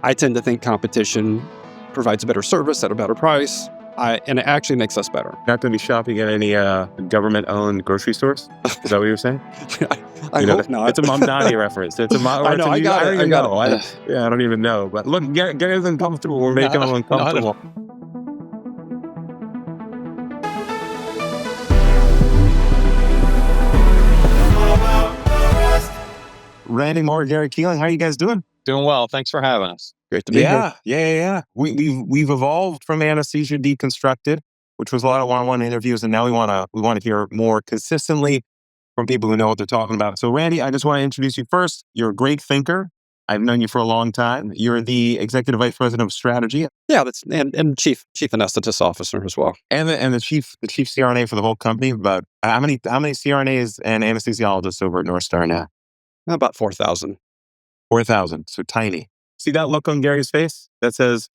I tend to think competition provides a better service at a better price, and it actually makes us better. Not going to be shopping at any government-owned grocery stores? Is that what you're saying? I hope not. It's a Mamdani reference. It's a I know. I got it. I don't even know. But look, Gary's uncomfortable. We're making him uncomfortable. Randy Moore, Gary Keeling, how are you guys doing? Doing well. Thanks for having us. Great to be here. Yeah. We've evolved from Anesthesia Deconstructed, which was a lot of one-on-one interviews, and now we want to hear more consistently from people who know what they're talking about. So, Randy, I just want to introduce you first. You're a great thinker. I've known you for a long time. You're the Executive Vice President of Strategy. Yeah, and Chief Anesthetist Officer as well, and the chief CRNA for the whole company. But how many CRNAs and anesthesiologists over at North Star now? About 4,000. 4,000. So tiny. See that look on Gary's face? That says,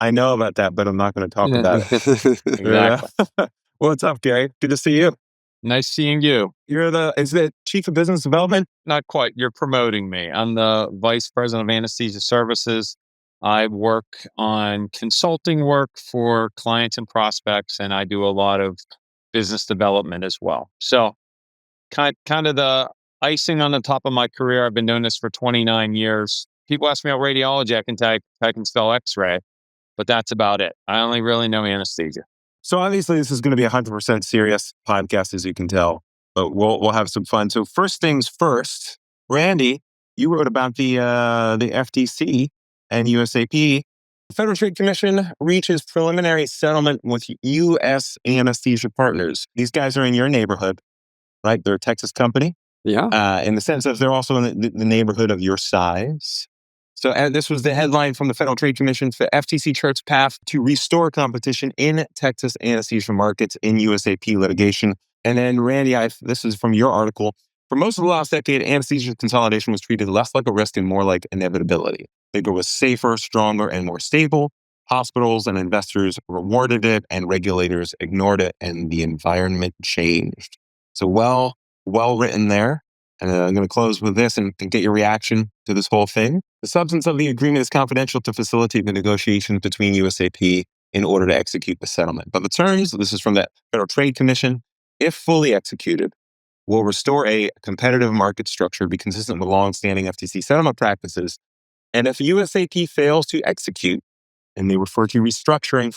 I know about that, but I'm not going to talk about it. Exactly. What's up, Gary? Good to see you. Nice seeing you. Is it Chief of Business Development? Not quite. You're promoting me. I'm the Vice President of Anesthesia Services. I work on consulting work for clients and prospects, and I do a lot of business development as well. So kind of the icing on the top of my career. I've been doing this for 29 years. People ask me about radiology. I can spell X-ray, but that's about it. I only really know anesthesia. So obviously this is going to be a 100% serious podcast, as you can tell, but we'll have some fun. So first things first, Randy, you wrote about the FTC and USAP. The Federal Trade Commission reaches preliminary settlement with U.S. anesthesia partners. These guys are in your neighborhood, right? They're a Texas company. Yeah. In the sense that they're also in the neighborhood of your size. So this was the headline from the Federal Trade Commission. The FTC charts path to restore competition in Texas anesthesia markets in USAP litigation. And then, Randy, this is from your article. For most of the last decade, anesthesia consolidation was treated less like a risk and more like inevitability. Bigger was safer, stronger, and more stable. Hospitals and investors rewarded it, and regulators ignored it, and the environment changed. So well written there. And I'm going to close with this and get your reaction to this whole thing. The substance of the agreement is confidential to facilitate the negotiations between USAP in order to execute the settlement. But the terms, this is from the Federal Trade Commission, if fully executed, will restore a competitive market structure, be consistent with longstanding FTC settlement practices. And if USAP fails to execute, and they refer to restructuring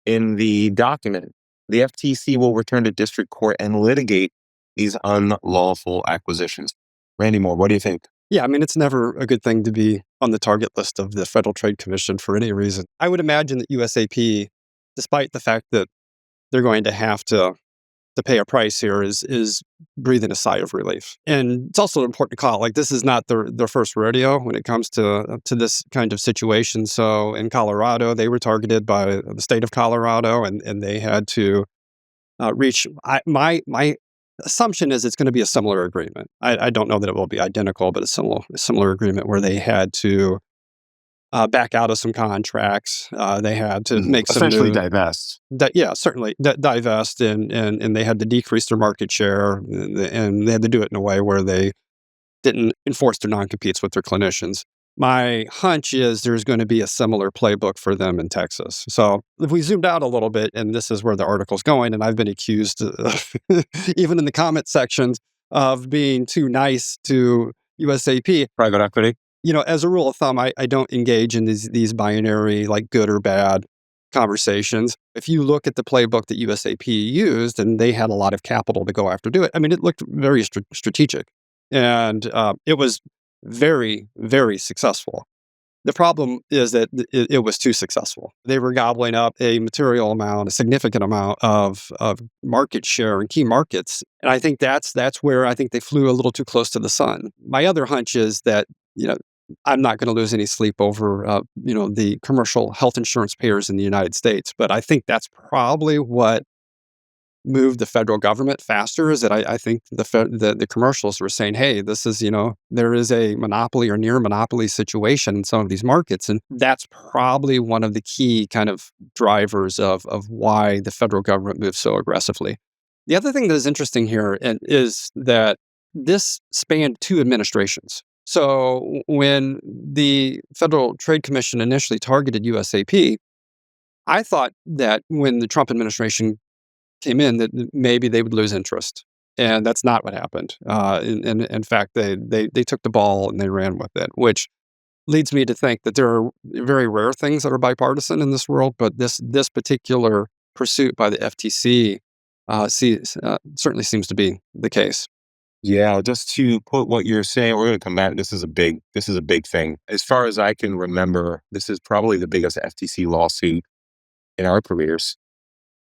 in the document, the FTC will return to district court and litigate these unlawful acquisitions. Randy Moore, what do you think? Yeah, I mean, it's never a good thing to be on the target list of the Federal Trade Commission for any reason. I would imagine that USAP, despite the fact that they're going to have to pay a price here, is breathing a sigh of relief. And it's also important to call, like, this is not their first rodeo when it comes to this kind of situation. So in Colorado, they were targeted by the state of Colorado, and they had to reach. My assumption is it's going to be a similar agreement. I don't know that it will be identical, but a similar agreement where they had to back out of some contracts. They had to make some essentially divest. Certainly divest, and they had to decrease their market share, and they had to do it in a way where they didn't enforce their non-competes with their clinicians. My hunch is there's going to be a similar playbook for them in Texas. So if we zoomed out a little bit, and this is where the article's going, and I've been accused, even in the comment sections, of being too nice to USAP. Private equity. As a rule of thumb, I don't engage in these binary, like good or bad conversations. If you look at the playbook that USAP used, and they had a lot of capital to go after do it, I mean, it looked very strategic. And it was very, very successful. The problem is that it was too successful. They were gobbling up a significant amount of market share in key markets. And I think that's where I think they flew a little too close to the sun. My other hunch is that, I'm not going to lose any sleep over, the commercial health insurance payers in the United States. But I think that's probably what moved the federal government faster, is that I think the commercials were saying, hey, this is, there is a monopoly or near monopoly situation in some of these markets. And that's probably one of the key kind of drivers of why the federal government moves so aggressively. The other thing that is interesting here is that this spanned two administrations. So when the Federal Trade Commission initially targeted USAP, I thought that when the Trump administration came in, that maybe they would lose interest. And that's not what happened. In fact, they took the ball and they ran with it, which leads me to think that there are very rare things that are bipartisan in this world, but this particular pursuit by the FTC certainly seems to be the case. Yeah, just to put what you're saying, we're going to come back. This is a big thing. As far as I can remember, this is probably the biggest FTC lawsuit in our careers,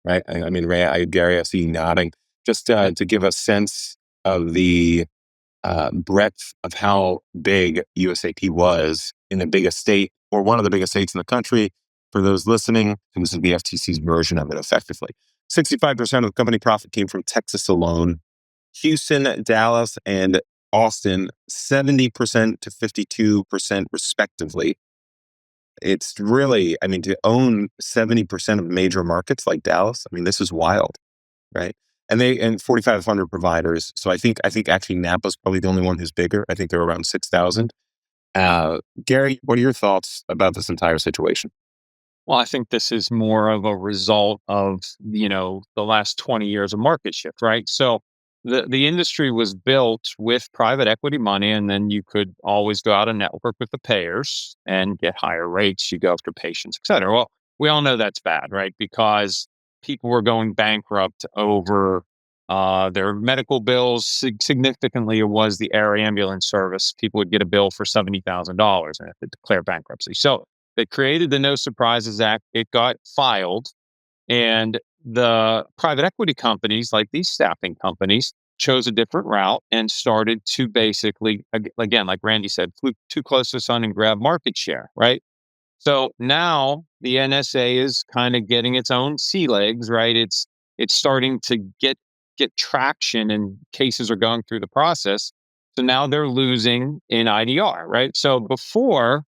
right? I mean, Ray, Gary, I see you nodding. Just to give a sense of the breadth of how big USAP was in the biggest state, or one of the biggest states in the country. For those listening, this is the FTC's version of it effectively. 65% of the company profit came from Texas alone. Houston, Dallas, and Austin, 70% to 52% respectively. It's really, I mean, to own 70% of major markets like Dallas, I mean, this is wild, right? And 4,500 providers. So I think actually Napa's probably the only one who's bigger. I think they're around 6,000. Gary, what are your thoughts about this entire situation? Well, I think this is more of a result of, the last 20 years of market shift, right? So the industry was built with private equity money, and then you could always go out and network with the payers and get higher rates. You go after patients, et cetera. Well, we all know that's bad, right? Because people were going bankrupt over their medical bills. Significantly, it was the air ambulance service. People would get a bill for $70,000 and have to declare bankruptcy. So they created the No Surprises Act. It got filed, and the private equity companies, like these staffing companies, chose a different route and started to basically, again, like Randy said, flew too close to the sun and grab market share, right? So now the NSA is kind of getting its own sea legs, right? It's starting to get traction, and cases are going through the process. So now they're losing in IDR, right? So before,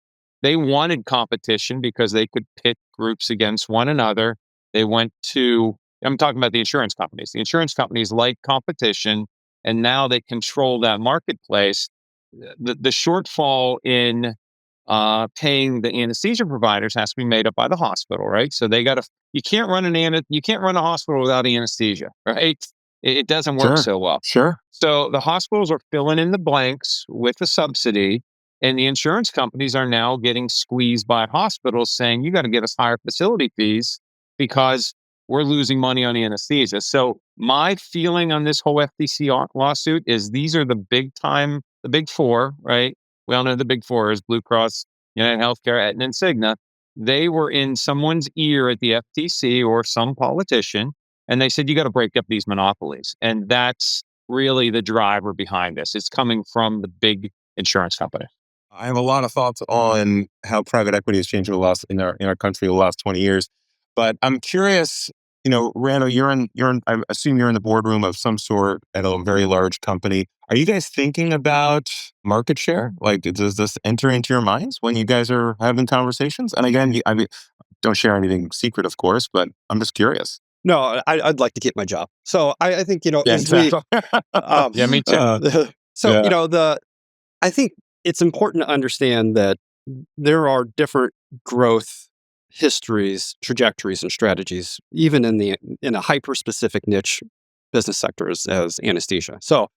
they wanted competition because they could pit groups against one another. They went to, I'm talking about the insurance companies. The insurance companies like competition, and now they control that marketplace. The shortfall in paying the anesthesia providers has to be made up by the hospital, right? So they got to. You can't run a hospital without anesthesia, right? It doesn't work Sure, so well. sure. So the hospitals are filling in the blanks with a subsidy, and the insurance companies are now getting squeezed by hospitals saying, you got to get us higher facility fees because we're losing money on anesthesia. So my feeling on this whole FTC lawsuit is these are the big four, right? We all know the big four is Blue Cross, United Healthcare, Aetna, and Cigna. They were in someone's ear at the FTC or some politician, and they said, you got to break up these monopolies. And that's really the driver behind this. It's coming from the big insurance company. I have a lot of thoughts on how private equity has changed in our country the last 20 years. But I'm curious, Randall, I assume you're in the boardroom of some sort at a very large company. Are you guys thinking about market share? Like, does this enter into your minds when you guys are having conversations? And again, I mean, don't share anything secret, of course, but I'm just curious. No, I'd like to keep my job. So I think Yeah, as we exactly. Yeah, me too. so Yeah. I think it's important to understand that there are different growth histories, trajectories, and strategies, even in a hyper specific niche business sector as anesthesia. So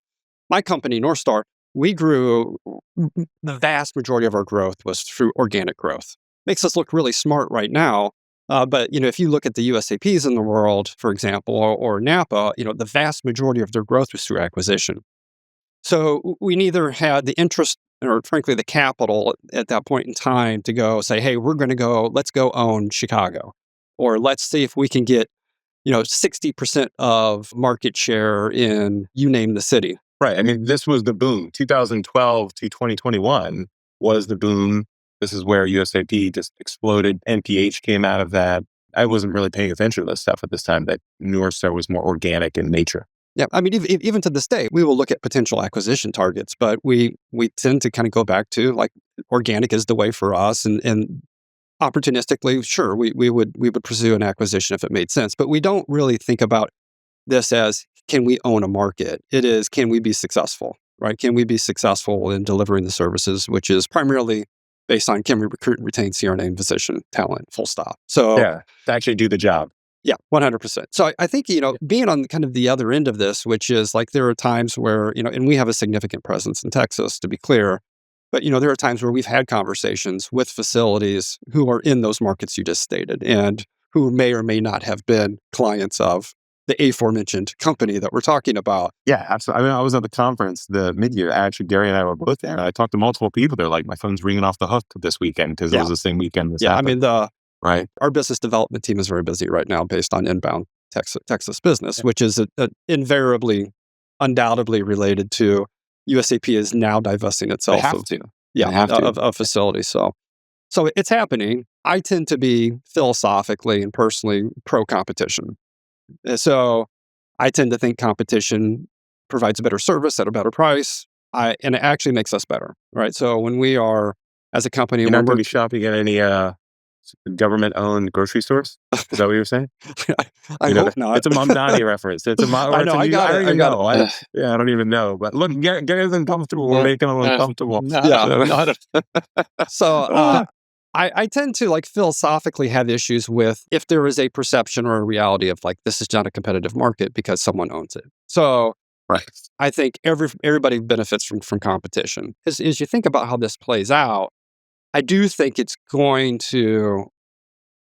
my company, North Star, we grew. The vast majority of our growth was through organic growth. Makes us look really smart right now. But if you look at the USAPs in the world, for example, or Napa, the vast majority of their growth was through acquisition. So we neither had the interest or frankly the capital at that point in time to go say, hey, let's go own Chicago. Or let's see if we can get, 60% of market share in you name the city. Right. I mean, this was the boom. 2012 to 2021 was the boom. This is where USAP just exploded. NPH came out of that. I wasn't really paying attention to this stuff at this time. That North Star was more organic in nature. Yeah, I mean, even to this day, we will look at potential acquisition targets, but we tend to kind of go back to like organic is the way for us, and opportunistically, sure, we would pursue an acquisition if it made sense, but we don't really think about this as can we own a market. It is can we be successful, right? Can we be successful in delivering the services, which is primarily based on can we recruit and retain CRNA and physician talent, full stop. So Yeah, to actually do the job. yeah, 100%. So I think, being on kind of the other end of this, which is like there are times where, and we have a significant presence in Texas, to be clear, but, there are times where we've had conversations with facilities who are in those markets you just stated and who may or may not have been clients of the aforementioned company that we're talking about. Yeah, absolutely. I mean, I was at the conference, the mid-year. Actually, Gary and I were both there. And I talked to multiple people. They're like, my phone's ringing off the hook this weekend because it was the same weekend this happened. I mean, right. Our business development team is very busy right now based on inbound Texas business, which is invariably, undoubtedly related to USAP is now divesting itself of facilities. So it's happening. I tend to be philosophically and personally pro-competition. So I tend to think competition provides a better service at a better price, and it actually makes us better, right? So when we are, as a company, you're not going to be shopping at any government-owned grocery stores? Is that what you were saying? I hope not. It's a Mamdani reference. It's a I know. I got it. I don't even know. But look, Gary's uncomfortable. We're making him uncomfortable. So I tend to philosophically have issues with if there is a perception or a reality of this is not a competitive market because someone owns it. So right. I think everybody benefits from competition. As you think about how this plays out, I do think it's going to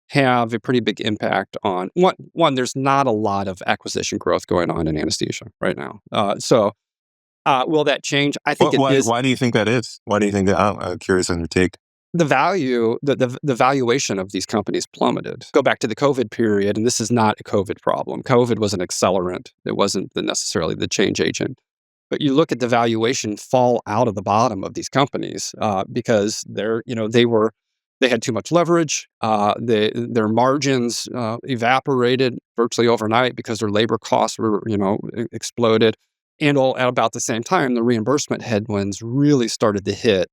have a pretty big impact on one. There's not a lot of acquisition growth going on in anesthesia right now. So will that change? I think it is. Why do you think that is? Why do you think that? I'm curious on your take. The value, the valuation of these companies plummeted. Go back to the COVID period, and this is not a COVID problem. COVID was an accelerant. It wasn't necessarily the change agent. But you look at the valuation fall out of the bottom of these companies because they had too much leverage. Their margins evaporated virtually overnight because their labor costs were exploded. And all at about the same time, the reimbursement headwinds really started to hit.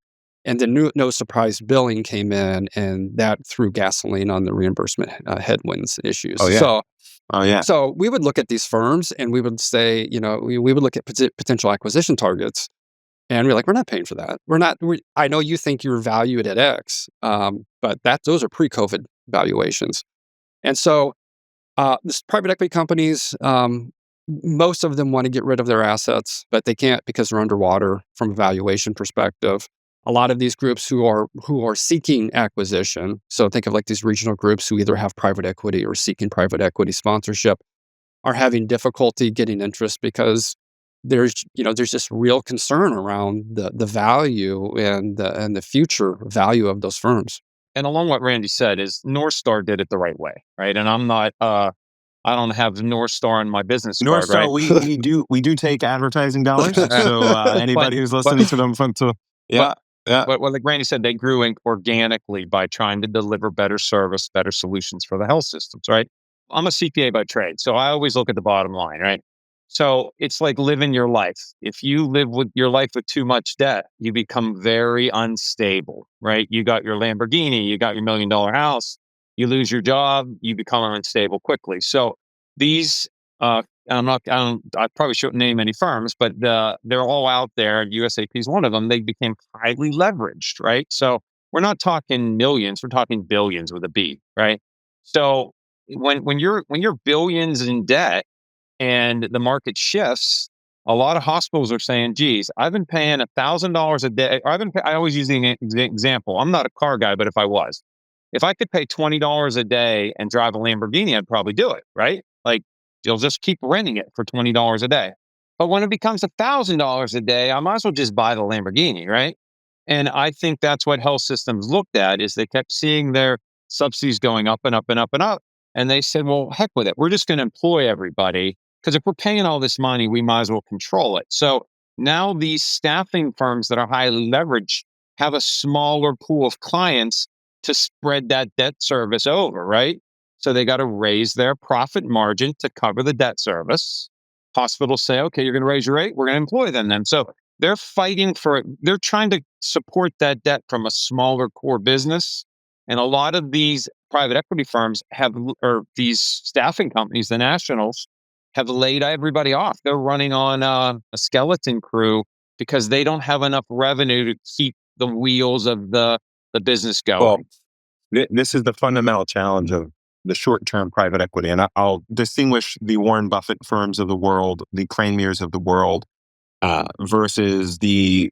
And then no surprise billing came in, and that threw gasoline on the reimbursement headwinds issues. So we would look at these firms and we would say, we would look at potential acquisition targets, and we're like, we're not paying for that. I know you think you're valued at X, but those are pre-COVID valuations. And so this private equity companies, most of them want to get rid of their assets, but they can't because they're underwater from a valuation perspective. A lot of these groups who are seeking acquisition, so think of these regional groups who either have private equity or seeking private equity sponsorship, are having difficulty getting interest because there's just real concern around the value and the future value of those firms. And along what Randy said is North Star did it the right way, right? And I'm not. I don't have North Star on my business North card, Star, right? we do take advertising dollars. So anybody who's listening to them But like Randy said, they grew organically by trying to deliver better service, better solutions for the health systems, right? I'm a CPA by trade, so I always look at the bottom line, right? So it's like living your life. If you live with your life with too much debt, you become very unstable, right? You got your Lamborghini, you got your $1 million house, you lose your job, you become unstable quickly. So these, I probably shouldn't name any firms, but they're all out there. USAP is one of them. They became highly leveraged, right? So we're not talking millions, we're talking billions with a B, right? So when you're billions in debt and the market shifts, a lot of hospitals are saying, geez, I've been paying $1,000 a day. I always use the example. I'm not a car guy, but if I could pay $20 a day and drive a Lamborghini, I'd probably do it, right? You'll just keep renting it for $20 a day. But when it becomes $1,000 a day, I might as well just buy the Lamborghini, right? And I think that's what health systems looked at is they kept seeing their subsidies going up and up and up and up. And they said, well, heck with it. We're just going to employ everybody because if we're paying all this money, we might as well control it. So now these staffing firms that are highly leveraged have a smaller pool of clients to spread that debt service over, right? So they got to raise their profit margin to cover the debt service. Hospitals say, okay, you're going to raise your rate. We're going to employ them then. So they're they're trying to support that debt from a smaller core business. And a lot of these private equity firms or these staffing companies, the nationals, have laid everybody off. They're running on a skeleton crew because they don't have enough revenue to keep the wheels of the business going. Well, this is the fundamental challenge of the short-term private equity. And I'll distinguish the Warren Buffett firms of the world, the Cranemers of the world, versus the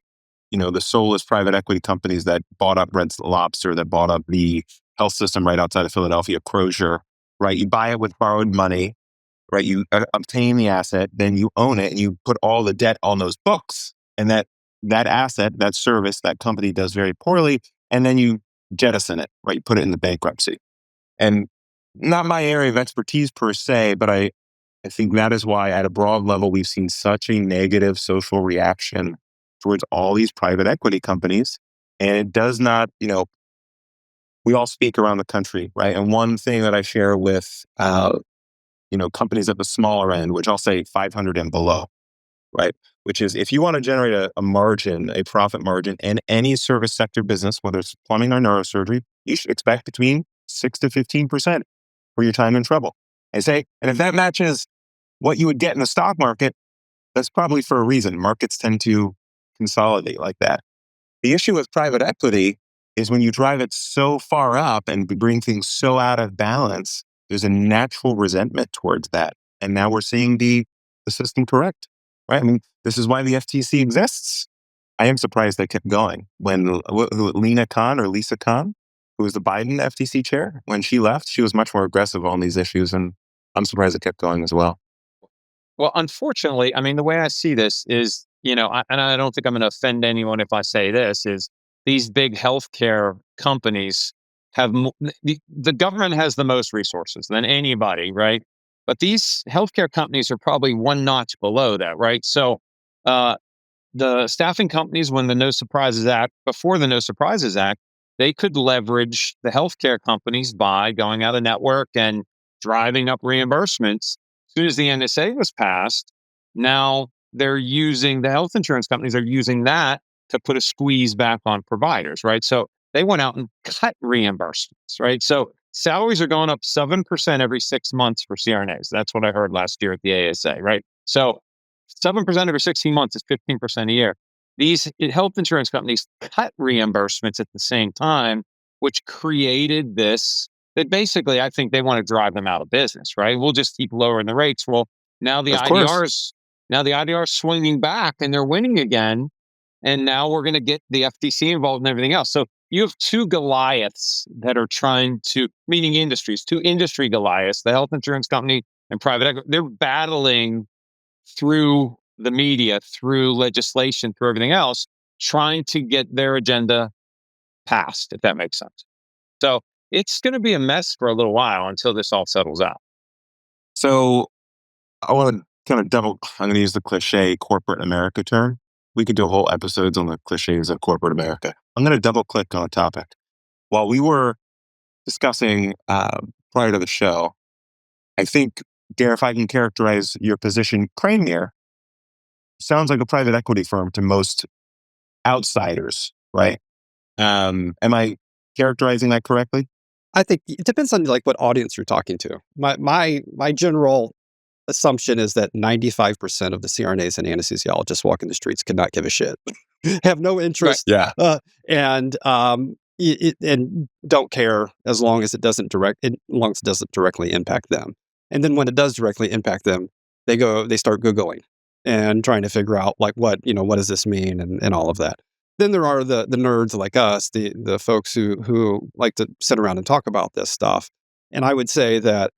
soulless private equity companies that bought up Red Lobster, that bought up the health system right outside of Philadelphia, Crozier, right? You buy it with borrowed money, right? You obtain the asset, then you own it, and you put all the debt on those books. And that asset, that service, that company does very poorly, and then you jettison it, right? You put it in the bankruptcy. And not my area of expertise per se, but I think that is why at a broad level, we've seen such a negative social reaction towards all these private equity companies. And it does not, we all speak around the country, right? And one thing that I share with, companies at the smaller end, which I'll say 500 and below, right? Which is if you want to generate a margin, a profit margin in any service sector business, whether it's plumbing or neurosurgery, you should expect between 6 to 15% for your time in trouble. And if that matches what you would get in the stock market, that's probably for a reason. Markets tend to consolidate like that. The issue with private equity is when you drive it so far up and bring things so out of balance, there's a natural resentment towards that. And now we're seeing the system correct, right? I mean, this is why the FTC exists. I am surprised they kept going. When Lisa Khan, who was the Biden FTC chair, when she left, she was much more aggressive on these issues. And I'm surprised it kept going as well. Well, unfortunately, I mean, the way I see this is, and I don't think I'm going to offend anyone if I say this, is these big healthcare companies have, the government has the most resources than anybody, right? But these healthcare companies are probably one notch below that, right? So the staffing companies, before the No Surprises Act, they could leverage the healthcare companies by going out of network and driving up reimbursements. As soon as the NSA was passed, now the health insurance companies are using that to put a squeeze back on providers, right? So they went out and cut reimbursements, right? So salaries are going up 7% every 6 months for CRNAs. That's what I heard last year at the ASA, right? So 7% every 16 months is 15% a year. These health insurance companies cut reimbursements at the same time, which created this, that basically I think they want to drive them out of business, right? We'll just keep lowering the rates. Well, now the IDR is swinging back and they're winning again. And now we're going to get the FTC involved and everything else. So you have two Goliaths that are meaning industries, two industry Goliaths, the health insurance company and private equity. They're battling through the media, through legislation, through everything else, trying to get their agenda passed, if that makes sense. So it's going to be a mess for a little while until this all settles out. So I want to I'm going to use the cliche corporate America term. We could do a whole episodes on the cliches of corporate America. I'm going to double click on a topic. While we were discussing prior to the show, I think, Gare, if I can characterize your position, Cranemere sounds like a private equity firm to most outsiders, right? Am I characterizing that correctly? I think it depends on what audience you're talking to. My general assumption is that 95% of the CRNAs and anesthesiologists walking the streets could not give a shit, have no interest, right. and don't care as long as it doesn't directly impact them. And then when it does directly impact them, they start Googling and trying to figure out what does this mean and all of that. Then there are the nerds like us, the folks who like to sit around and talk about this stuff. And I would say that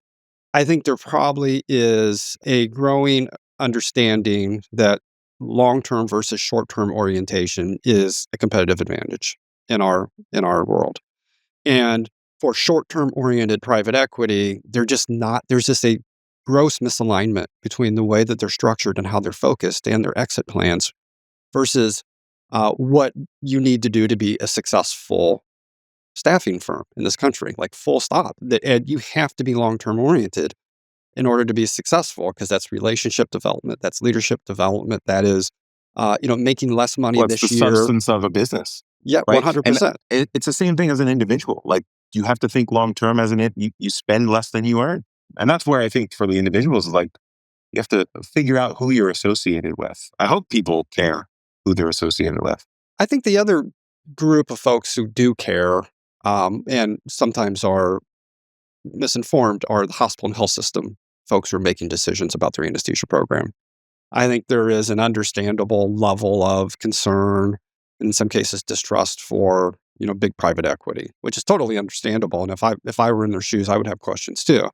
I think there probably is a growing understanding that long-term versus short-term orientation is a competitive advantage in our world. And for short-term oriented private equity, there's just a gross misalignment between the way that they're structured and how they're focused and their exit plans versus what you need to do to be a successful staffing firm in this country, full stop. And you have to be long-term oriented in order to be successful, because that's relationship development, that's leadership development, that is, making less money this year. It's the substance of a business. Yeah, right? 100%. And it's the same thing as an individual. You have to think long-term as you spend less than you earn. And that's where I think for the individuals, you have to figure out who you're associated with. I hope people care who they're associated with. I think the other group of folks who do care and sometimes are misinformed are the hospital and health system folks who are making decisions about their anesthesia program. I think there is an understandable level of concern, in some cases distrust for, big private equity, which is totally understandable. And if I were in their shoes, I would have questions too.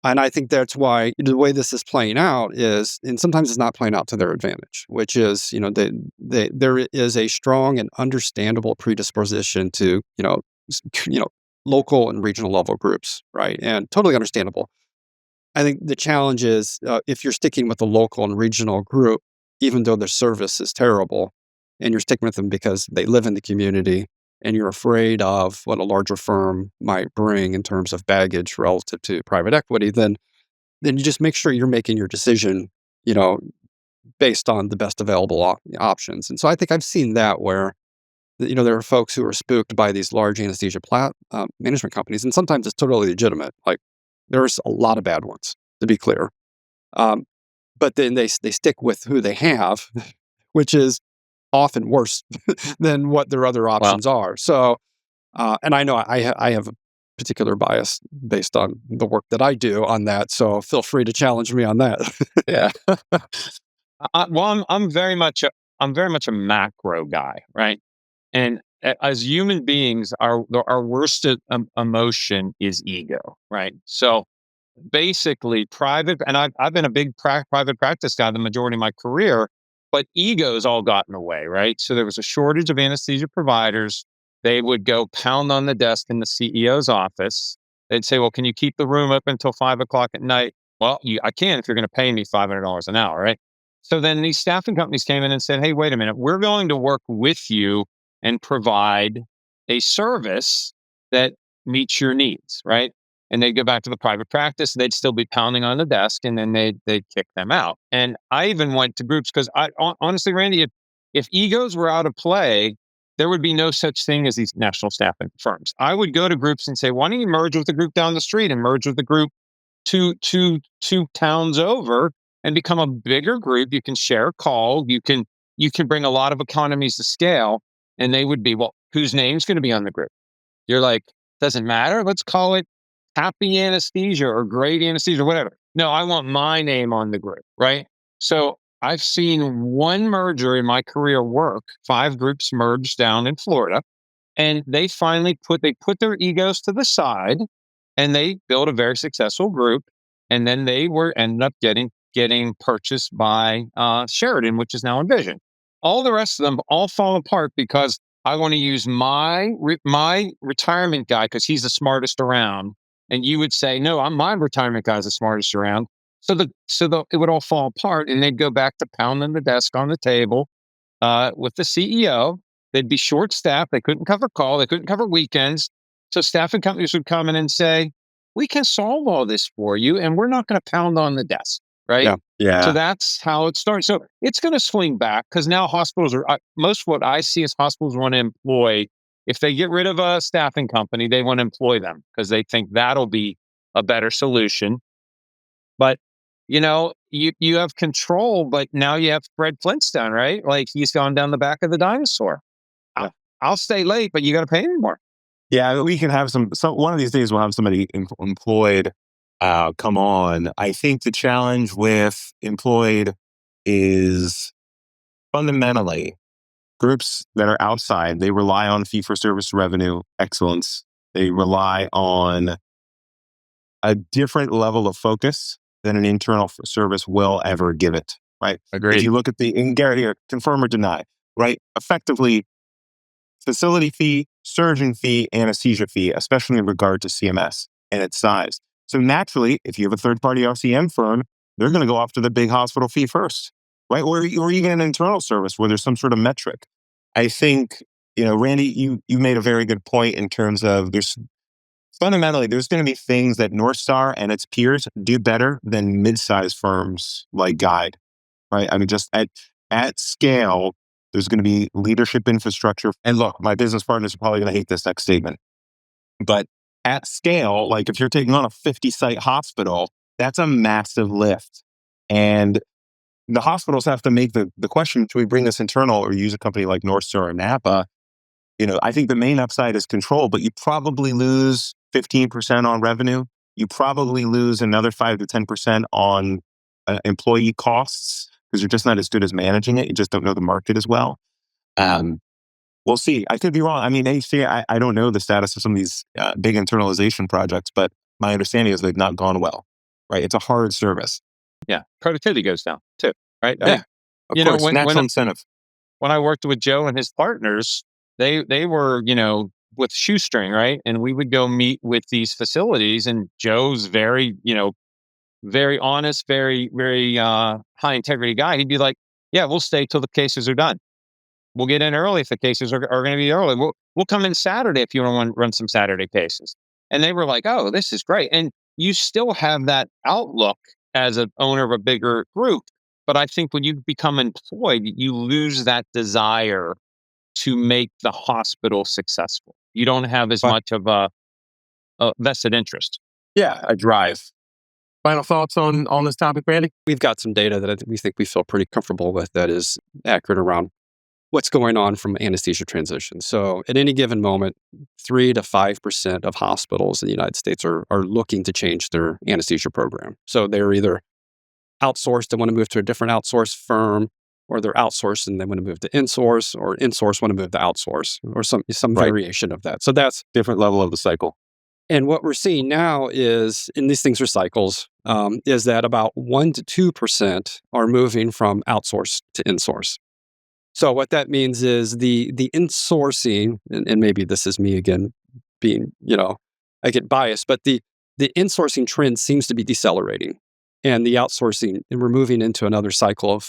And I think that's why the way this is playing out is, and sometimes it's not playing out to their advantage, which is, there is a strong and understandable predisposition to, local and regional level groups, right? And totally understandable. I think the challenge is if you're sticking with the local and regional group, even though their service is terrible, and you're sticking with them because they live in the community and you're afraid of what a larger firm might bring in terms of baggage relative to private equity, then you just make sure you're making your decision, based on the best available options. And so I think I've seen that where, there are folks who are spooked by these large anesthesia management companies, and sometimes it's totally legitimate. Like, there's a lot of bad ones, to be clear. But then they stick with who they have, which is often worse than what their other Well, options are. So, and I know I have a particular bias based on the work that I do on that. So feel free to challenge me on that. yeah. I'm very much a macro guy, right? And as human beings, our worst emotion is ego, right? So basically, I've been a big private practice guy the majority of my career, but ego's all got in the way, right? So there was a shortage of anesthesia providers. They would go pound on the desk in the CEO's office. They'd say, "Well, can you keep the room open until 5 o'clock at night?" Well, I can if you're going to pay me $500 an hour, right? So then these staffing companies came in and said, "Hey, wait a minute, we're going to work with you and provide a service that meets your needs," right? And they'd go back to the private practice. They'd still be pounding on the desk, and then they'd kick them out. And I even went to groups because honestly, Randy, if egos were out of play, there would be no such thing as these national staffing firms. I would go to groups and say, "Why don't you merge with the group down the street and merge with the group two towns over and become a bigger group? You can share a call. You can bring a lot of economies to scale." And they would be, "Well, whose name's going to be on the group?" You're like, "Doesn't matter. Let's call it Happy Anesthesia or Great Anesthesia, or whatever." No, I want my name on the group, right? So I've seen one merger in my career work. 5 groups merged down in Florida, and they put their egos to the side, and they built a very successful group. And then they were ended up getting purchased by Sheridan, which is now Envision. All the rest of them all fall apart because I want to use my retirement guy because he's the smartest around, and you would say, "No, my retirement guy's the smartest around." So it would all fall apart, and they'd go back to pounding the desk on the table with the CEO. They'd be short staffed. They couldn't cover call. They couldn't cover weekends. So staffing companies would come in and say, "We can solve all this for you, and we're not going to pound on the desk." Right. Yeah. So Yeah. that's how it starts. So it's going to swing back because now hospitals most of what I see is hospitals want to employ. If they get rid of a staffing company, they want to employ them because they think that'll be a better solution. But you have control, but now you have Fred Flintstone, right? Like he's gone down the back of the dinosaur. Yeah. I'll stay late, but you got to pay me more. Yeah, we can have so one of these days we'll have somebody employed come on. I think the challenge with employed is fundamentally groups that are outside, they rely on fee for service revenue excellence. They rely on a different level of focus than an internal service will ever give it, right? If Agreed. you look at and Gary here, confirm or deny, right? Effectively, facility fee, surgeon fee, anesthesia fee, especially in regard to CMS and its size. So naturally, if you have a third-party RCM firm, they're going to go after the big hospital fee first, right? Or even an internal service where there's some sort of metric. I think, Randy, you made a very good point in terms of there's going to be things that North Star and its peers do better than mid-sized firms like Guide, right? I mean, just at scale, there's going to be leadership infrastructure. And look, my business partners are probably going to hate this next statement, but at scale, like if you're taking on a 50-site hospital, that's a massive lift. And the hospitals have to make the question, should we bring this internal or use a company like North Star or Napa? I think the main upside is control, but you probably lose 15% on revenue. You probably lose another 5 to 10% on employee costs because you're just not as good as managing it. You just don't know the market as well. We'll see. I could be wrong. I mean, I don't know the status of some of these big internalization projects, but my understanding is they've not gone well, right? It's a hard service. Yeah. Productivity goes down too, right? Yeah, of course. Natural incentive. When I worked with Joe and his partners, they were, with shoestring, right? And we would go meet with these facilities, and Joe's very, very honest, very, very high integrity guy. He'd be like, yeah, we'll stay till the cases are done. We'll get in early if the cases are going to be early. We'll come in Saturday if you want to run some Saturday cases. And they were like, oh, this is great. And you still have that outlook as an owner of a bigger group. But I think when you become employed, you lose that desire to make the hospital successful. You don't have as much of a vested interest. Yeah, a drive. Final thoughts on this topic, Randy? We've got some data that we think we feel pretty comfortable with that is accurate around what's going on from anesthesia transition. So at any given moment, 3 to 5% of hospitals in the United States are looking to change their anesthesia program. So they're either outsourced and want to move to a different outsource firm, or they're outsourced and they want to move to insource, or insource want to move to outsource, or some Right. variation of that. So that's Different level of the cycle. and what we're seeing now is, and these things are cycles, is that about 1 to 2% are moving from outsource to insource. So what that means is the insourcing, and maybe this is me again being, I get biased, but the insourcing trend seems to be decelerating, and the outsourcing, and we're moving into another cycle of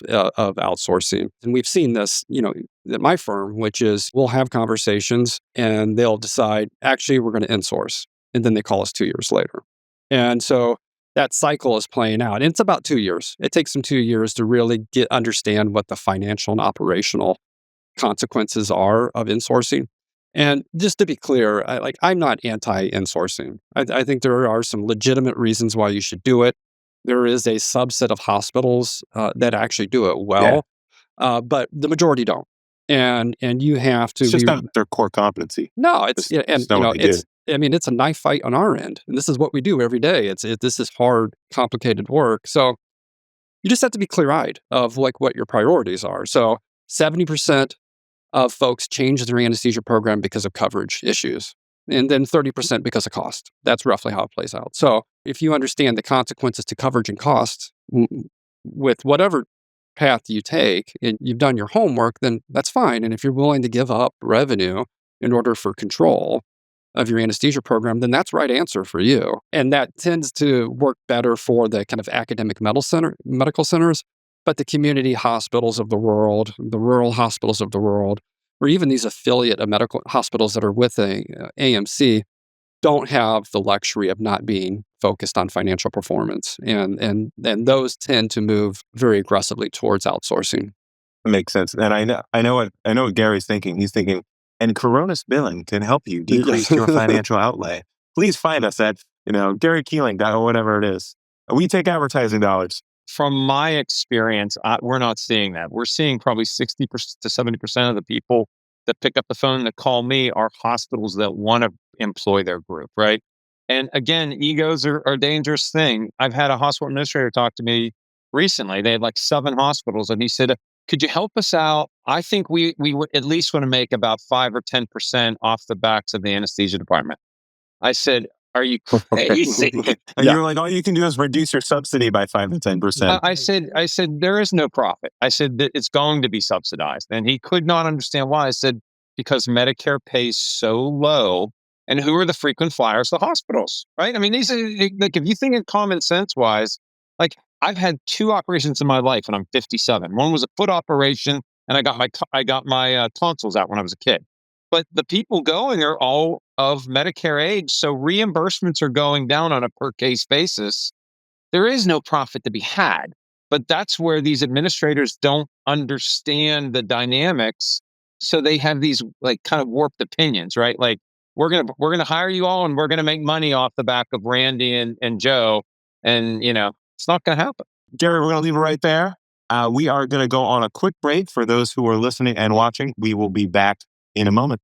outsourcing. And we've seen this, at my firm, which is we'll have conversations and they'll decide, actually, we're going to insource. And then they call us 2 years later. And so that cycle is playing out. And it's about 2 years. It takes them 2 years to really understand what the financial and operational consequences are of insourcing. And just to be clear, I'm not anti-insourcing. I think there are some legitimate reasons why you should do it. There is a subset of hospitals that actually do it well, but the majority don't. And you have to It's just not their core competency. No, it's It's not what they do. it's a knife fight on our end, and this is what we do every day. This is hard, complicated work. So you just have to be clear-eyed of what your priorities are. So 70% of folks change their anesthesia program because of coverage issues, and then 30% because of cost. That's roughly how it plays out. So if you understand the consequences to coverage and costs with whatever path you take, and you've done your homework, then that's fine. And if you're willing to give up revenue in order for control of your anesthesia program, then that's the right answer for you. And that tends to work better for the kind of academic medical centers, but the community hospitals of the world, the rural hospitals of the world, or even these affiliate of medical hospitals that are with a AMC don't have the luxury of not being focused on financial performance. And those tend to move very aggressively towards outsourcing. Makes sense. And I know what Gary's thinking. He's thinking, and Coronis Billing can help you decrease your financial outlay. Please find us at, Gary Keeling, or whatever it is. We take advertising dollars. From my experience, we're not seeing that. We're seeing probably 60% to 70% of the people that pick up the phone that call me are hospitals that want to employ their group, right? And again, egos are a dangerous thing. I've had a hospital administrator talk to me recently. They had like 7 hospitals, and he said, could you help us out? I think we would at least want to make about 5 or 10% off the backs of the anesthesia department. I said, are you crazy? And you were like, all you can do is reduce your subsidy by 5 to 10%. I said, there is no profit. I said that it's going to be subsidized. And he could not understand why. I said, because Medicare pays so low. And who are the frequent flyers? The hospitals, right? I mean, these are like, if you think in common sense wise, like I've had 2 operations in my life and I'm 57. One was a foot operation, and I got my tonsils out when I was a kid. But the people going are all of Medicare age, so reimbursements are going down on a per case basis. There is no profit to be had, but that's where these administrators don't understand the dynamics. So they have these like kind of warped opinions, right? Like we're gonna hire you all, and we're gonna make money off the back of Randy and Joe, and it's not gonna happen. Gary, we're going to leave it right there. We are going to go on a quick break for those who are listening and watching. We will be back in a moment.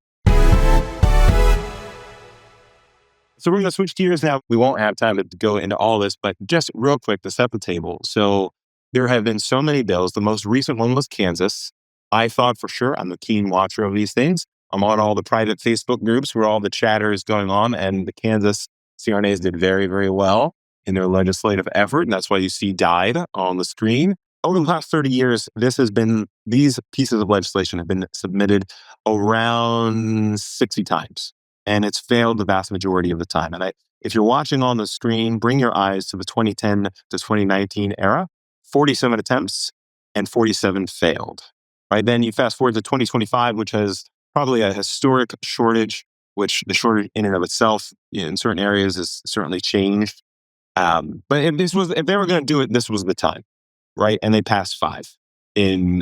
So we're going to switch gears now. We won't have time to go into all this, but just real quick to set the table. So there have been so many bills. The most recent one was Kansas. I thought for sure, I'm a keen watcher of these things. I'm on all the private Facebook groups where all the chatter is going on, and the Kansas CRNAs did very, very well in their legislative effort. And that's why you see died on the screen. Over the last 30 years, these pieces of legislation have been submitted around 60 times, and it's failed the vast majority of the time. And if you're watching on the screen, bring your eyes to the 2010 to 2019 era, 47 attempts and 47 failed. Right? Then you fast forward to 2025, which has probably a historic shortage, which the shortage in and of itself in certain areas has certainly changed. But if they were going to do it, this was the time. Right? And they passed 5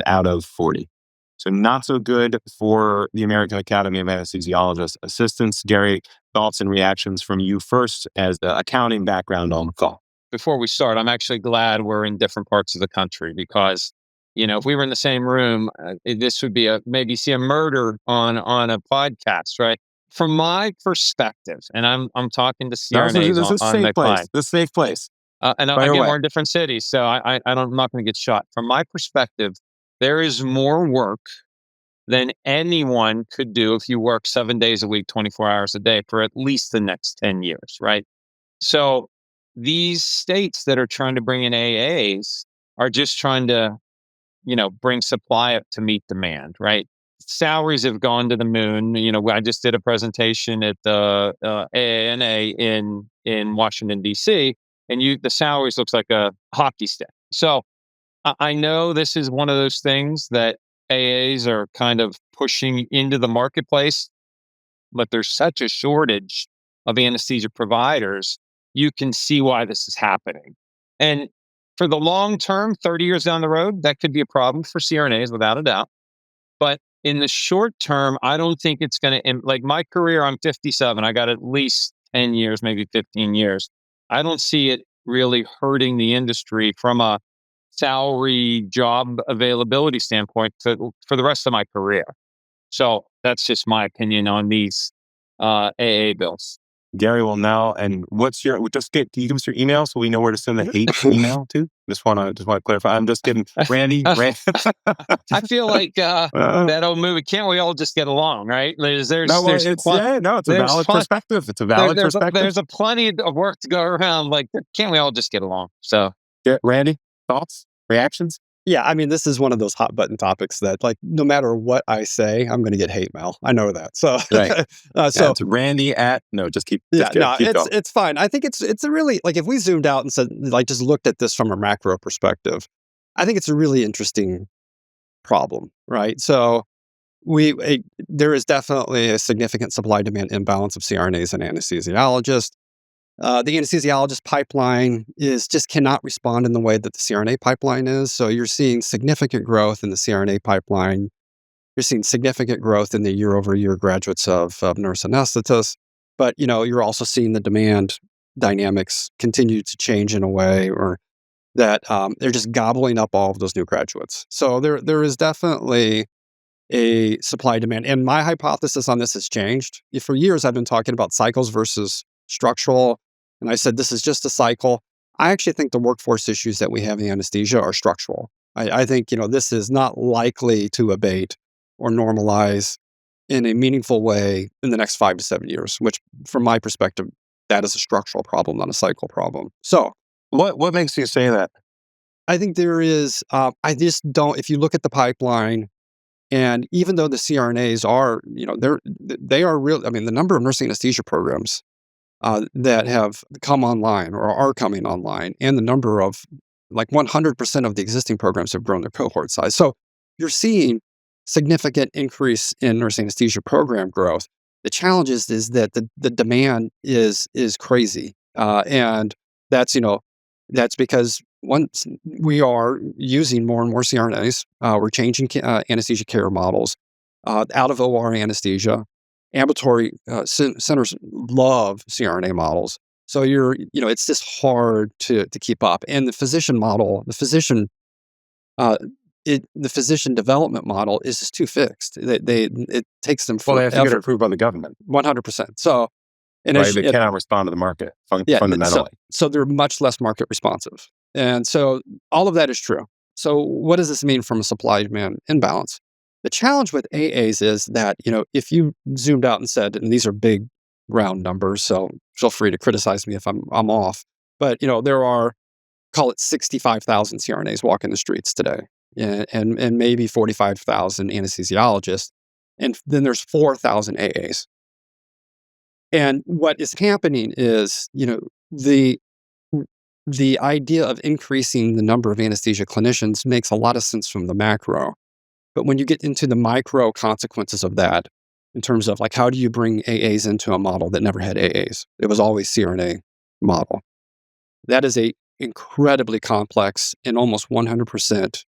out of 40. So not so good for the American Academy of Anesthesiologists Assistants. Gary, thoughts and reactions from you first as the accounting background on the call. Before we start, I'm actually glad we're in different parts of the country because, if we were in the same room, this would be maybe see a murder on a podcast, right? From my perspective, and I'm talking to CRNAs on my client. This is a safe place. And again, we're in different cities, so I'm not going to get shot. From my perspective, there is more work than anyone could do if you work 7 days a week, 24 hours a day for at least the next 10 years, right? So these states that are trying to bring in AAs are just trying to, bring supply up to meet demand, right? Salaries have gone to the moon. I just did a presentation at the AANA in Washington, D.C., and the salaries looks like a hockey stick. So I know this is one of those things that AAs are kind of pushing into the marketplace, but there's such a shortage of anesthesia providers. You can see why this is happening. And for the long term, 30 years down the road, that could be a problem for CRNAs without a doubt. But in the short term, I don't think it's going to, like my career, I'm 57. I got at least 10 years, maybe 15 years. I don't see it really hurting the industry from a salary job availability standpoint for the rest of my career. So that's just my opinion on these AA bills. Gary will now, and can you give us your email so we know where to send the hate email to? Just want to clarify. I'm just kidding. Randy. I feel like that old movie, Can't We All Just Get Along, right? It's a valid perspective. It's a valid perspective. There's a plenty of work to go around. Like, can't we all just get along? So, Randy, thoughts, reactions? Yeah, I mean, this is one of those hot button topics that, like, no matter what I say, I'm going to get hate mail. I know that. So, right. So it's Randy just keep. It's fine. I think it's a really, like, if we zoomed out and said, like, just looked at this from a macro perspective, I think it's a really interesting problem, right? So there is definitely a significant supply demand imbalance of CRNAs and anesthesiologists. The anesthesiologist pipeline just cannot respond in the way that the CRNA pipeline is. So you're seeing significant growth in the CRNA pipeline. You're seeing significant growth in the year-over-year graduates of nurse anesthetists. But, you're also seeing the demand dynamics continue to change in a way or that they're just gobbling up all of those new graduates. So there is definitely a supply demand. And my hypothesis on this has changed. For years, I've been talking about cycles versus structural. And I said, this is just a cycle. I actually think the workforce issues that we have in anesthesia are structural. I think, this is not likely to abate or normalize in a meaningful way in the next 5 to 7 years, which from my perspective, that is a structural problem, not a cycle problem. So what makes you say that? I think there is, I just don't, if you look at the pipeline, and even though the CRNAs are, they are real, I mean, the number of nursing anesthesia programs that have come online or are coming online, and the number of, like, 100% of the existing programs have grown their cohort size. So you're seeing significant increase in nursing anesthesia program growth. The challenge is that the demand is crazy. And that's because once we are using more and more CRNAs, we're changing anesthesia care models out of OR anesthesia. Ambulatory centers love CRNA models. So it's just hard to keep up. And the physician model, the physician Uh, the physician development model is just too fixed. It takes them Well, they have to get it forever. approved by the government, 100%. So, and right? They cannot respond to the market fundamentally. so they're much less market responsive. And so all of that is true. So what does this mean from a supply-demand imbalance? The challenge with AAs is that, if you zoomed out and said, and these are big round numbers, so feel free to criticize me if I'm off, but there are, call it 65,000 CRNAs walking the streets today, and maybe 45,000 anesthesiologists, and then there's 4,000 AAs. And what is happening is, the idea of increasing the number of anesthesia clinicians makes a lot of sense from the macro. But when you get into the micro consequences of that, in terms of how do you bring AAs into a model that never had AAs? It was always CRNA model. That is a incredibly complex and almost 100%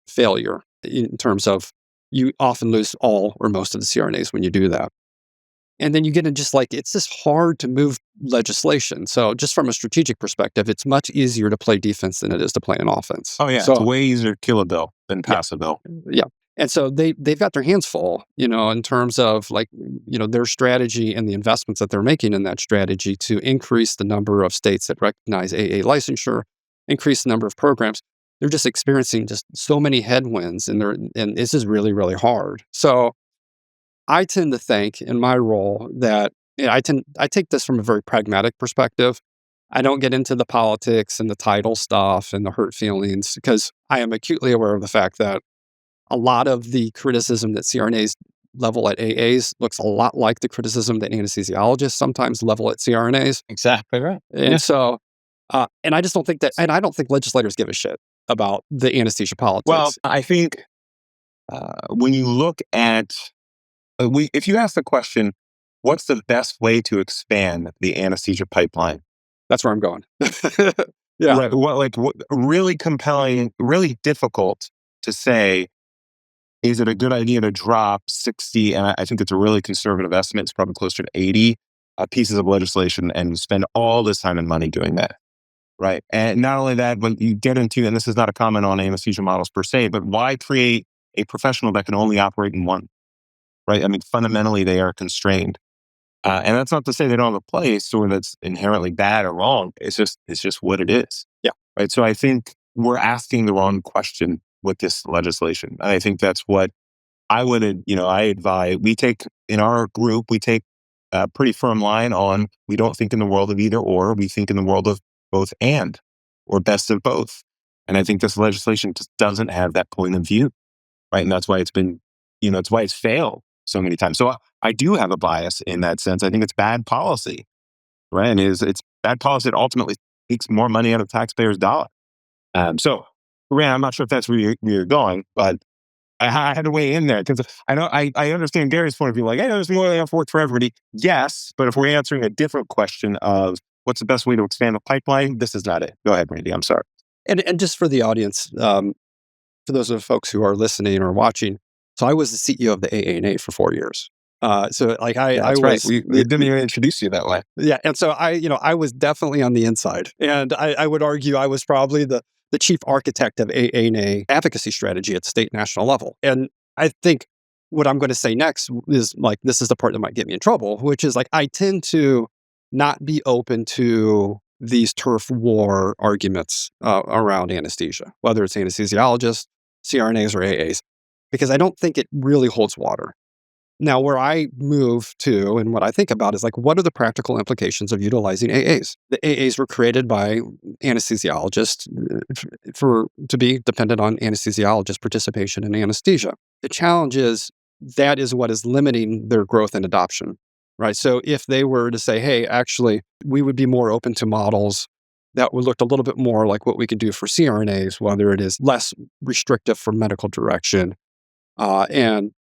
failure in terms of you often lose all or most of the CRNAs when you do that. And then you get in it's just hard to move legislation. So just from a strategic perspective, it's much easier to play defense than it is to play an offense. Oh yeah, so, it's way easier to kill a bill than pass a bill. Yeah. And so they've got their hands full, in terms of their strategy and the investments that they're making in that strategy to increase the number of states that recognize AA licensure, increase the number of programs. They're just experiencing just so many headwinds, and this is really, really hard. So I tend to think in my role that I take this from a very pragmatic perspective. I don't get into the politics and the title stuff and the hurt feelings, because I am acutely aware of the fact that a lot of the criticism that CRNAs level at AAs looks a lot like the criticism that anesthesiologists sometimes level at CRNAs. Exactly right. And so, and I just don't think and I don't think legislators give a shit about the anesthesia politics. Well, I think when you look at, if you ask the question, what's the best way to expand the anesthesia pipeline? That's where I'm going. Yeah. Right. What really compelling, really difficult to say, is it a good idea to drop 60, and I think it's a really conservative estimate, it's probably closer to 80 pieces of legislation and spend all this time and money doing that, right? And not only that, but you get into, and this is not a comment on anesthesia models per se, but why create a professional that can only operate in one, right? I mean, fundamentally, they are constrained. And that's not to say they don't have a place or that's inherently bad or wrong. It's just what it is. Yeah. Right. So I think we're asking the wrong question with this legislation. And I think that's what I would, I advise. In our group, we take a pretty firm line on, we don't think in the world of either or, we think in the world of both and, or best of both. And I think this legislation just doesn't have that point of view. Right. And that's why it's been, it's why it's failed so many times. So I do have a bias in that sense. I think it's bad policy, right? And it's bad policy that ultimately takes more money out of taxpayers' dollar. So, Rand, I'm not sure if that's where you're going, but I had to weigh in there because I know I understand Gary's point of view. Like, hey, there's more than enough work for everybody. Yes, but if we're answering a different question of what's the best way to expand the pipeline, this is not it. Go ahead, Randy. I'm sorry. And just for the audience, for those of the folks who are listening or watching, so I was the CEO of the AANA for 4 years. So I was right. We didn't even introduce you that way. Yeah, and so I was definitely on the inside, and I would argue I was probably the chief architect of AANA advocacy strategy at the state national level. And I think what I'm going to say next is this is the part that might get me in trouble, which is I tend to not be open to these turf war arguments around anesthesia, whether it's anesthesiologists, CRNAs, or AAs, because I don't think it really holds water. Now, where I move to and what I think about is what are the practical implications of utilizing AAs? The AAs were created by anesthesiologists to be dependent on anesthesiologist participation in anesthesia. The challenge is that is what is limiting their growth and adoption, right? So if they were to say, hey, actually, we would be more open to models that would look a little bit more like what we could do for CRNAs, whether it is less restrictive for medical direction,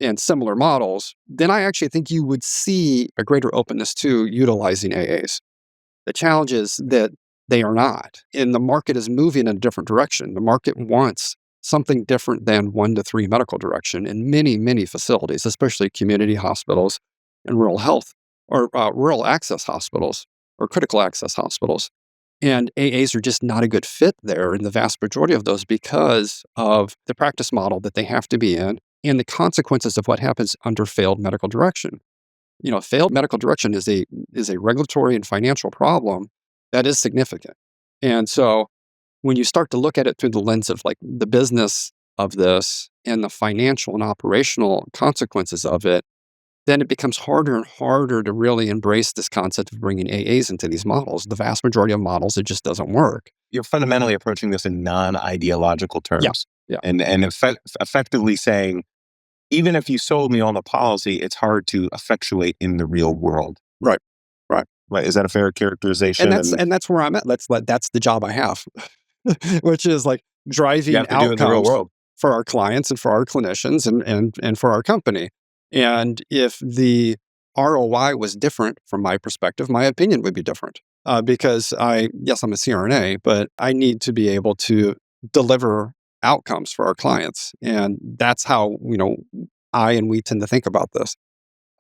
and similar models, then I actually think you would see a greater openness to utilizing AAs. The challenge is that they are not, and the market is moving in a different direction. The market wants something different than 1 to 3 medical direction in many, many facilities, especially community hospitals and rural health or rural access hospitals or critical access hospitals. And AAs are just not a good fit there in the vast majority of those because of the practice model that they have to be in and the consequences of what happens under failed medical direction. Failed medical direction is a regulatory and financial problem that is significant. And so when you start to look at it through the lens of like the business of this and the financial and operational consequences of it, then it becomes harder and harder to really embrace this concept of bringing AAs into these models. The vast majority of models, it just doesn't work. You're fundamentally approaching this in non-ideological Yeah. terms. Yeah. And effectively saying, even if you sold me on the policy, it's hard to effectuate in the real world. Right. Right. Is that a fair characterization? And that's where I'm at. That's the job I have, which is like you driving have to do it in the real outcomes world. for our clients and for our clinicians and for our company. And if the ROI was different from my perspective, my opinion would be different. Because I'm a CRNA, but I need to be able to deliver outcomes for our clients. And that's how, we tend to think about this.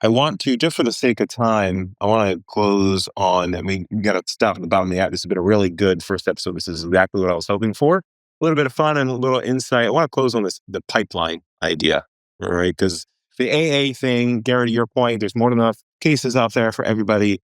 I want to, just for the sake of time, I want to close on, and we got to stop at the bottom of the app. This has been a really good first episode. This is exactly what I was hoping for. A little bit of fun and a little insight. I want to close on the pipeline idea, all right? Because the AA thing, Gary, to your point, there's more than enough cases out there for everybody.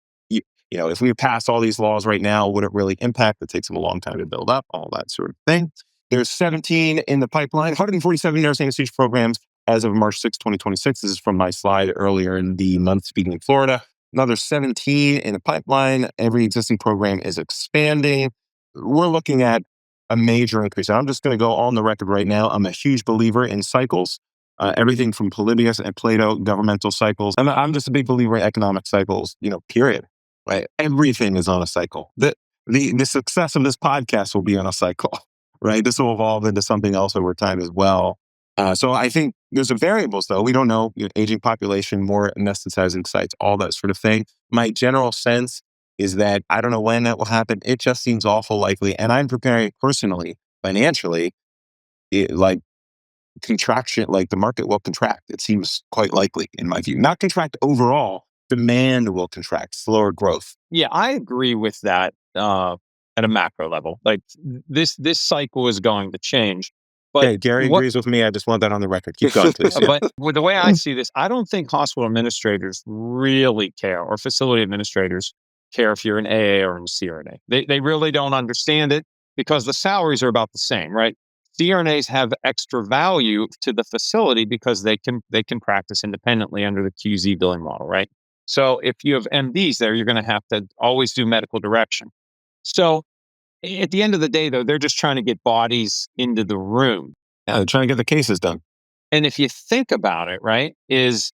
If we pass all these laws right now, would it really impact? It takes them a long time to build up, all that sort of thing. There's 17 in the pipeline, 147 nurse anesthesia programs as of March 6, 2026. This is from my slide earlier in the month speaking in Florida. Another 17 in the pipeline. Every existing program is expanding. We're looking at a major increase. I'm just going to go on the record right now. I'm a huge believer in cycles. Everything from Polybius and Plato, governmental cycles. And I'm just a big believer in economic cycles, period. Right? Everything is on a cycle. The success of this podcast will be on a cycle, right? This will evolve into something else over time as well. So I think there's variables, though. We don't know, aging population, more anesthetizing sites, all that sort of thing. My general sense is that I don't know when that will happen. It just seems awful likely. And I'm preparing personally, financially, contraction, like the market will contract. It seems quite likely in my view. Not contract overall, demand will contract, slower growth. Yeah, I agree with that at a macro level. Like this cycle is going to change. But okay, Gary agrees with me. I just want that on the record. Keep going, please. Yeah. But with the way I see this, I don't think hospital administrators really care, or facility administrators care if you're an AA or a CRNA. They really don't understand it because the salaries are about the same, right? CRNAs have extra value to the facility because they can practice independently under the QZ billing model, right? So if you have MDs there, you're going to have to always do medical direction. So at the end of the day, though, they're just trying to get bodies into the room. Yeah, they're trying to get the cases done. And if you think about it, right, is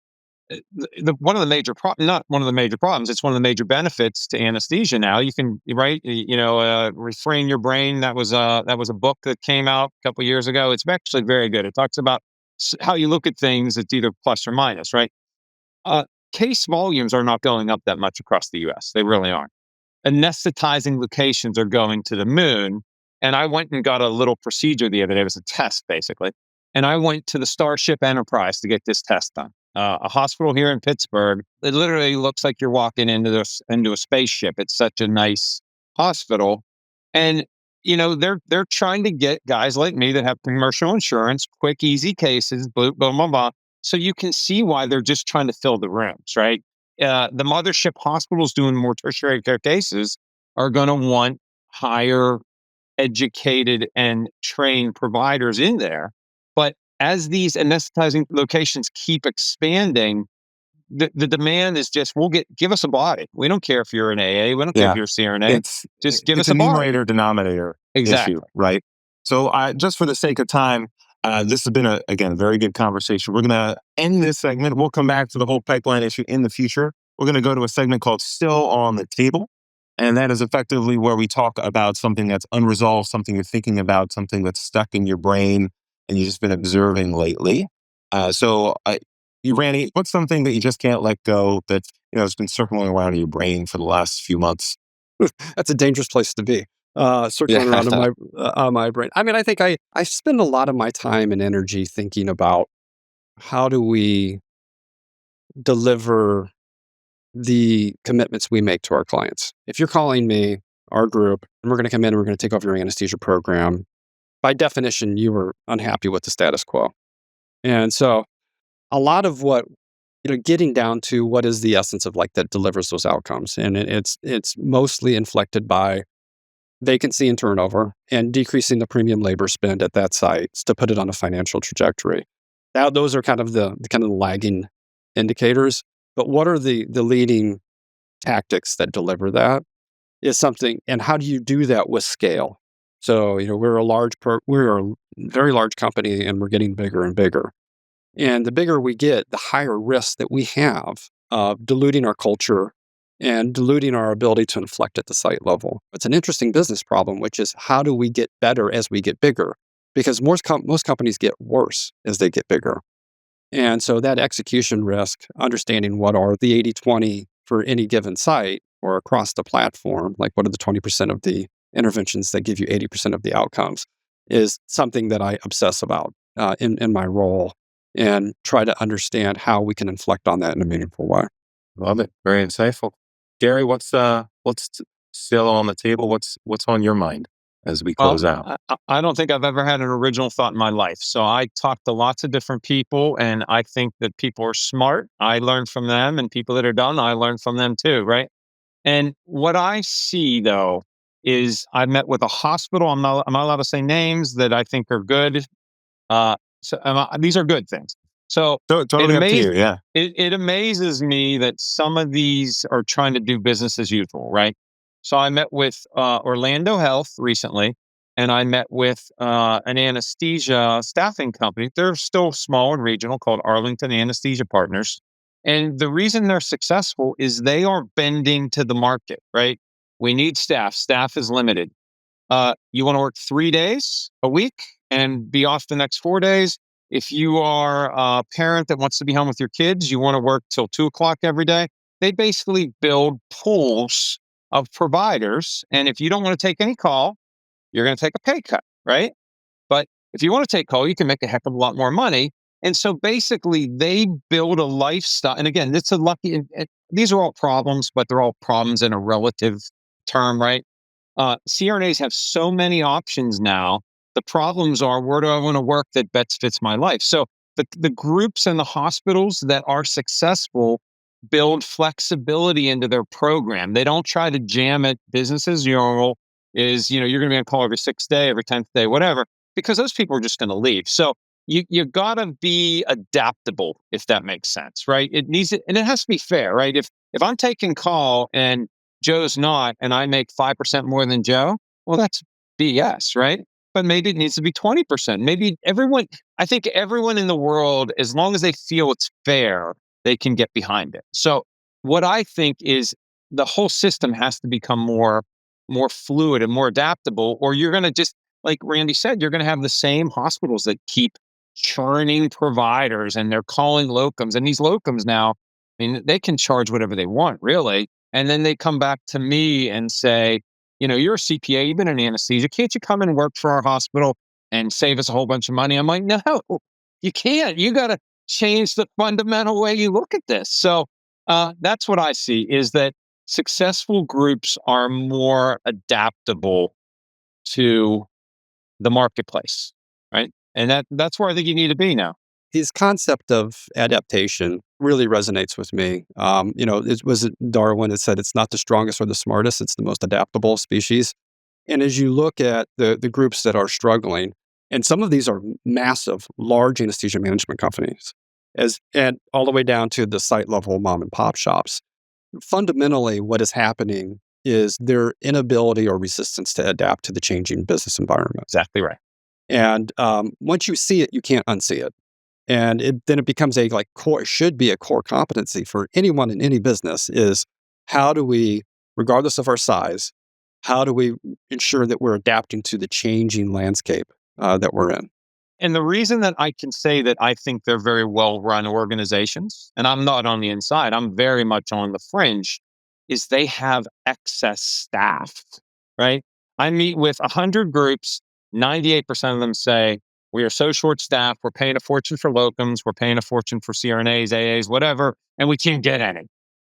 one of the major not one of the major problems. It's one of the major benefits to anesthesia. Now you can refrain your brain. That was a book that came out a couple of years ago. It's actually very good. It talks about how you look at things. It's either plus or minus, right? Case volumes are not going up that much across the U.S. They really aren't. Anesthetizing locations are going to the moon. And I went and got a little procedure the other day. It was a test, basically. And I went to the Starship Enterprise to get this test done. A hospital here in Pittsburgh. It literally looks like you're walking into a spaceship. It's such a nice hospital. And, they're trying to get guys like me that have commercial insurance, quick, easy cases, blah, blah, blah, blah. So you can see why they're just trying to fill the rooms, right? The mothership hospitals doing more tertiary care cases are going to want higher educated and trained providers in there. But as these anesthetizing locations keep expanding, the demand is just, give us a body. We don't care if you're an AA. We don't care if you're a CRNA. Just give us a numerator denominator exactly issue, right? So just for the sake of time, this has been a very good conversation. We're going to end this segment. We'll come back to the whole pipeline issue in the future. We're going to go to a segment called Still on the Table. And that is effectively where we talk about something that's unresolved, something you're thinking about, something that's stuck in your brain and you've just been observing lately. Randy, what's something that you just can't let go that has been circling around in your brain for the last few months? That's a dangerous place to be. Circling around in my brain. I mean, I think I spend a lot of my time and energy thinking about how do we deliver the commitments we make to our clients. If you're calling me our group, and we're going to come in and we're going to take over your anesthesia program. By definition, you were unhappy with the status quo. And so a lot of what, getting down to what is the essence of like that delivers those outcomes. And it's mostly inflected by vacancy and turnover and decreasing the premium labor spend at that site to put it on a financial trajectory. Now, those are kind of the lagging indicators. But what are the leading tactics that deliver that is something, and how do you do that with scale? So, we're a very large company and we're getting bigger and bigger. And the bigger we get, the higher risk that we have of diluting our culture and diluting our ability to inflect at the site level. It's an interesting business problem, which is how do we get better as we get bigger? Because most companies get worse as they get bigger. And so that execution risk, understanding what are the 80-20 for any given site or across the platform, like what are the 20% of the interventions that give you 80% of the outcomes, is something that I obsess about in my role and try to understand how we can inflect on that in a meaningful way. Love it. Very insightful. Gary, what's still on the table? What's on your mind as we close out? I don't think I've ever had an original thought in my life. So I talk to lots of different people, and I think that people are smart. I learn from them, and people that are done, I learn from them too, right? And what I see though is I met with a hospital. I'm not allowed to say names that I think are good. These are good things. So Totally up to you. Yeah. it amazes me that some of these are trying to do business as usual, right? So I met with Orlando Health recently, and I met with an anesthesia staffing company. They're still small and regional, called Arlington Anesthesia Partners. And the reason they're successful is they are bending to the market, right? We need staff. Staff is limited. You want to work 3 days a week and be off the next 4 days. If you are a parent that wants to be home with your kids, you want to work till 2 o'clock every day. They basically build pools of providers. And if you don't want to take any call, you're going to take a pay cut, right? But if you want to take call, you can make a heck of a lot more money. And so basically they build a lifestyle. And again, it's a lucky, and these are all problems, but they're all problems in a relative term, right? CRNAs have so many options now. The problems are, where do I want to work that best fits my life? So the groups and the hospitals that are successful build flexibility into their program. They don't try to jam it business as usual. You're going to be on call every 6th day, every 10th day, whatever, because those people are just going to leave. So you got to be adaptable, if that makes sense, right? And it has to be fair, right? If I'm taking call and Joe's not, and I make 5% more than Joe, well, that's BS, right? But maybe it needs to be 20%. I think everyone in the world, as long as they feel it's fair, they can get behind it. So what I think is the whole system has to become more fluid and more adaptable, or you're going to just, like Randy said, you're going to have the same hospitals that keep churning providers, and they're calling locums. And these locums now, I mean, they can charge whatever they want, really. And then they come back to me and say, you're a CPA, you've been in anesthesia. Can't you come and work for our hospital and save us a whole bunch of money? I'm like, no, you can't. You got to change the fundamental way you look at this. So that's what I see, is that successful groups are more adaptable to the marketplace, right? And that's where I think you need to be now. His concept of adaptation really resonates with me. It was Darwin that said it's not the strongest or the smartest, it's the most adaptable species. And as you look at the groups that are struggling, and some of these are massive, large anesthesia management companies, and all the way down to the site level mom and pop shops, fundamentally what is happening is their inability or resistance to adapt to the changing business environment. Exactly right. And once you see it, you can't unsee it. And then it becomes should be a core competency for anyone in any business, is how do we, regardless of our size, how do we ensure that we're adapting to the changing landscape that we're in? And the reason that I can say that I think they're very well-run organizations, and I'm not on the inside, I'm very much on the fringe, is they have excess staff, right? I meet with 100 groups, 98% of them say, we are so short-staffed, we're paying a fortune for locums, we're paying a fortune for CRNAs, AAs, whatever, and we can't get any.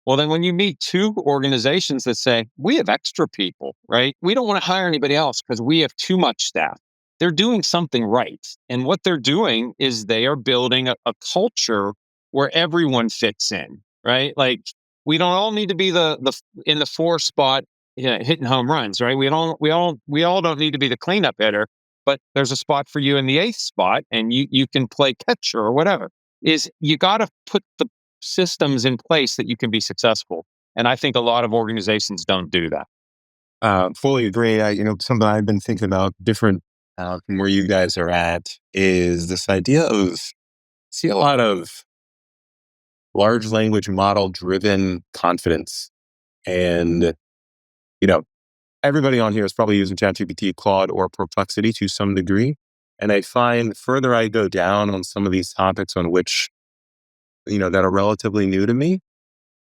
Well, then when you meet two organizations that say, we have extra people, right? We don't want to hire anybody else because we have too much staff. They're doing something right. And what they're doing is they are building a culture where everyone fits in, right? Like we don't all need to be the in the 4 spot, hitting home runs, right? We all don't need to be the cleanup hitter, but there's a spot for you in the 8th spot and you can play catcher or whatever. Is you got to put the systems in place that you can be successful. And I think a lot of organizations don't do that. Fully agree. Something I've been thinking about different from where you guys are at is this idea of, see a lot of large language model driven confidence. And, everybody on here is probably using ChatGPT, Claude, or Perplexity to some degree. And I find the further I go down on some of these topics on which, that are relatively new to me,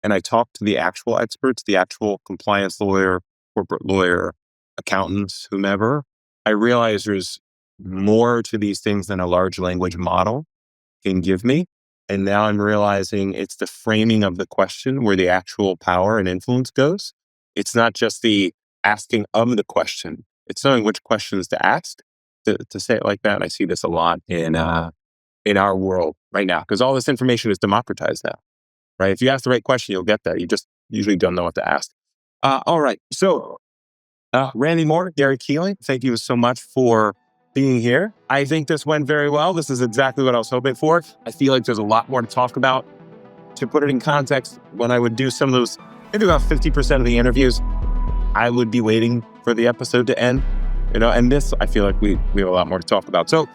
and I talk to the actual experts, the actual compliance lawyer, corporate lawyer, accountants, whomever, I realize there's more to these things than a large language model can give me. And now I'm realizing it's the framing of the question where the actual power and influence goes. It's not just the asking of the question. It's knowing which questions to ask to say it like that. And I see this a lot in our world right now because all this information is democratized now, right? If you ask the right question, you'll get that. You just usually don't know what to ask. All right. So Randy Moore, Gary Keeling, thank you so much for being here. I think this went very well. This is exactly what I was hoping for. I feel like there's a lot more to talk about. To put it in context, when I would do some of those, maybe about 50% of the interviews, I would be waiting for the episode to end. And this, I feel like we have a lot more to talk about. So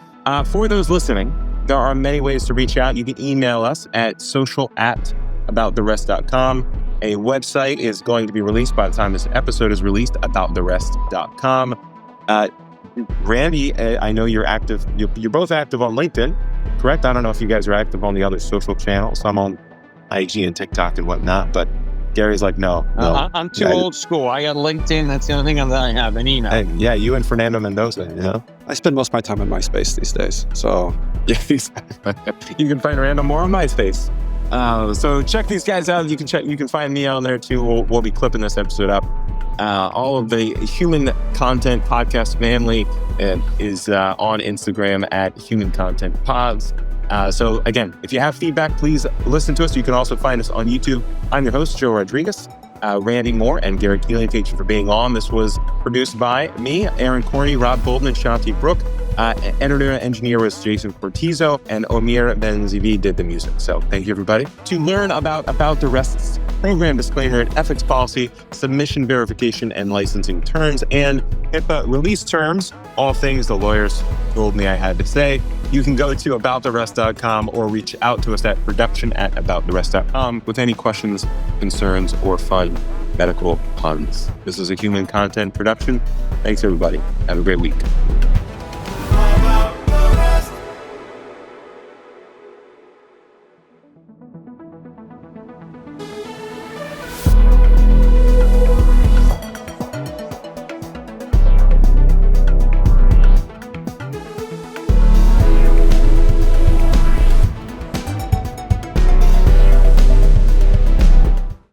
for those listening, there are many ways to reach out. You can email us at social@abouttherest.com. A website is going to be released by the time this episode is released, abouttherest.com. Randy, I know you're active. You're both active on LinkedIn, correct? I don't know if you guys are active on the other social channels. I'm on IG and TikTok and whatnot, but Gary's like, no. I'm too old school. I got LinkedIn. That's the only thing that I have, an email. Yeah, you and Fernando Mendoza, I spend most of my time on MySpace these days. So yeah, you can find Random more on MySpace. So check these guys out. You can find me on there too. We'll be clipping this episode up. All of the Human Content Podcast family is on Instagram at Human Content Pods. So again, if you have feedback, please listen to us. You can also find us on YouTube. I'm your host, Joe Rodriguez. Randy Moore and Gary Keeling, thank you for being on. This was produced by me, Aaron Corney, Rob Goldman, Shanti Brook. Editor and engineer was Jason Cortizo, and Omir Ben-Zivi did the music. So thank you, everybody. To learn about the Rest's program disclaimer and ethics policy, submission verification and licensing terms, and HIPAA release terms, all things the lawyers told me I had to say, you can go to abouttherest.com or reach out to us at production@abouttherest.com with any questions, concerns, or fun medical puns. This is a Human Content production. Thanks, everybody. Have a great week.